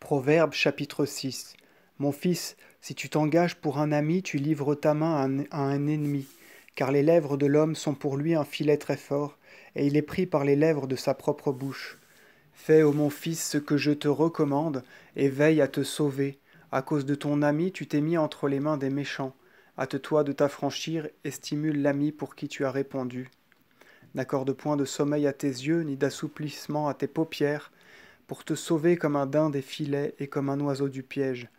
Proverbe chapitre 6. Mon fils, si tu t'engages pour un ami, tu livres ta main à un ennemi, car les lèvres de l'homme sont pour lui un filet très fort, et il est pris par les lèvres de sa propre bouche. Fais, ô mon fils, ce que je te recommande, et veille à te sauver. À cause de ton ami, tu t'es mis entre les mains des méchants. Hâte-toi de t'affranchir et stimule l'ami pour qui tu as répondu. N'accorde point de sommeil à tes yeux, ni d'assouplissement à tes paupières, pour te sauver comme un daim des filets et comme un oiseau du piège.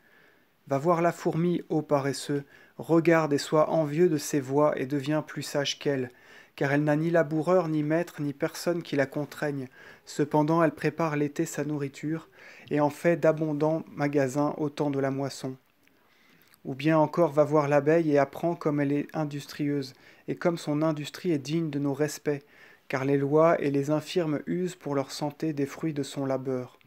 Va voir la fourmi, ô paresseux, regarde et sois envieux de ses voies et deviens plus sage qu'elle, car elle n'a ni laboureur, ni maître, ni personne qui la contraigne. Cependant elle prépare l'été sa nourriture, et en fait d'abondants magasins au temps de la moisson. Ou bien encore va voir l'abeille et apprends comme elle est industrieuse, et comme son industrie est digne de nos respects, car les lois et les infirmes usent pour leur santé des fruits de son labeur.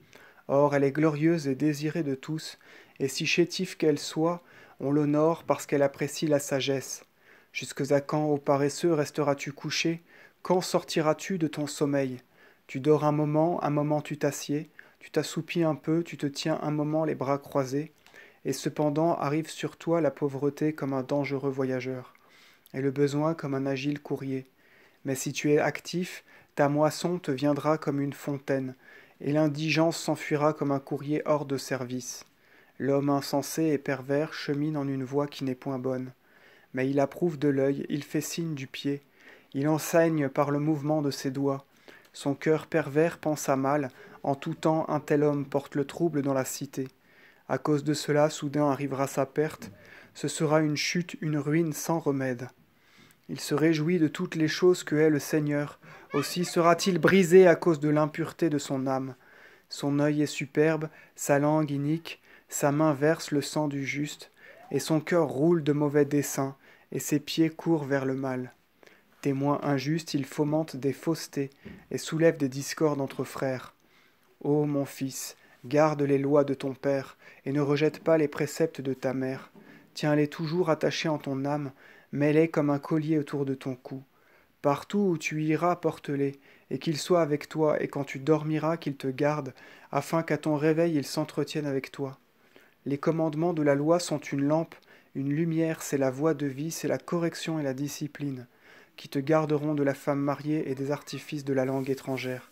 Or elle est glorieuse et désirée de tous, et si chétive qu'elle soit, on l'honore parce qu'elle apprécie la sagesse. Jusque à quand, ô paresseux, resteras-tu couché? Quand sortiras-tu de ton sommeil? Tu dors un moment tu t'assieds, tu t'assoupis un peu, tu te tiens un moment les bras croisés, et cependant arrive sur toi la pauvreté comme un dangereux voyageur, et le besoin comme un agile courrier. Mais si tu es actif, ta moisson te viendra comme une fontaine, et l'indigence s'enfuira comme un courrier hors de service. L'homme insensé et pervers chemine en une voie qui n'est point bonne. Mais il approuve de l'œil, il fait signe du pied, il enseigne par le mouvement de ses doigts. Son cœur pervers pense à mal, en tout temps un tel homme porte le trouble dans la cité. À cause de cela, soudain arrivera sa perte, ce sera une chute, une ruine sans remède. Il se réjouit de toutes les choses que est le Seigneur, aussi sera-t-il brisé à cause de l'impureté de son âme. Son œil est superbe, sa langue inique, sa main verse le sang du juste, et son cœur roule de mauvais desseins, et ses pieds courent vers le mal. Témoin injuste, il fomente des faussetés, et soulève des discordes entre frères. Ô mon fils, garde les lois de ton père, et ne rejette pas les préceptes de ta mère. Tiens-les toujours attachés en ton âme, mets-les comme un collier autour de ton cou. Partout où tu iras, porte-les, et qu'ils soient avec toi, et quand tu dormiras, qu'ils te gardent, afin qu'à ton réveil ils s'entretiennent avec toi. Les commandements de la loi sont une lampe, une lumière, c'est la voie de vie, c'est la correction et la discipline, qui te garderont de la femme mariée et des artifices de la langue étrangère.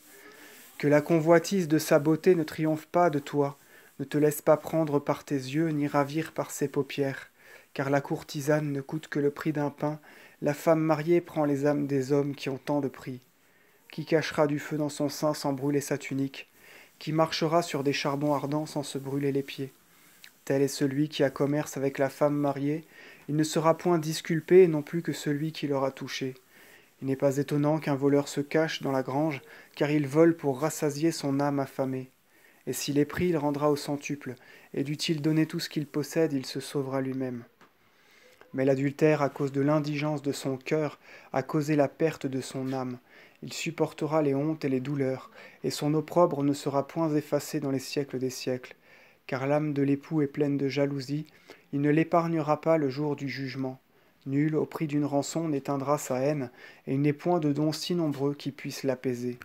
Que la convoitise de sa beauté ne triomphe pas de toi, ne te laisse pas prendre par tes yeux, ni ravir par ses paupières, car la courtisane ne coûte que le prix d'un pain, la femme mariée prend les âmes des hommes qui ont tant de prix. Qui cachera du feu dans son sein sans brûler sa tunique? Qui marchera sur des charbons ardents sans se brûler les pieds? Tel est celui qui a commerce avec la femme mariée, il ne sera point disculpé non plus que celui qui l'aura touchée. Il n'est pas étonnant qu'un voleur se cache dans la grange, car il vole pour rassasier son âme affamée. Et s'il est pris, il rendra au centuple, et dût-il donner tout ce qu'il possède, il se sauvera lui-même. Mais l'adultère, à cause de l'indigence de son cœur, a causé la perte de son âme. Il supportera les hontes et les douleurs, et son opprobre ne sera point effacé dans les siècles des siècles. Car l'âme de l'époux est pleine de jalousie, il ne l'épargnera pas le jour du jugement. Nul, au prix d'une rançon, n'éteindra sa haine, et il n'est point de dons si nombreux qui puissent l'apaiser.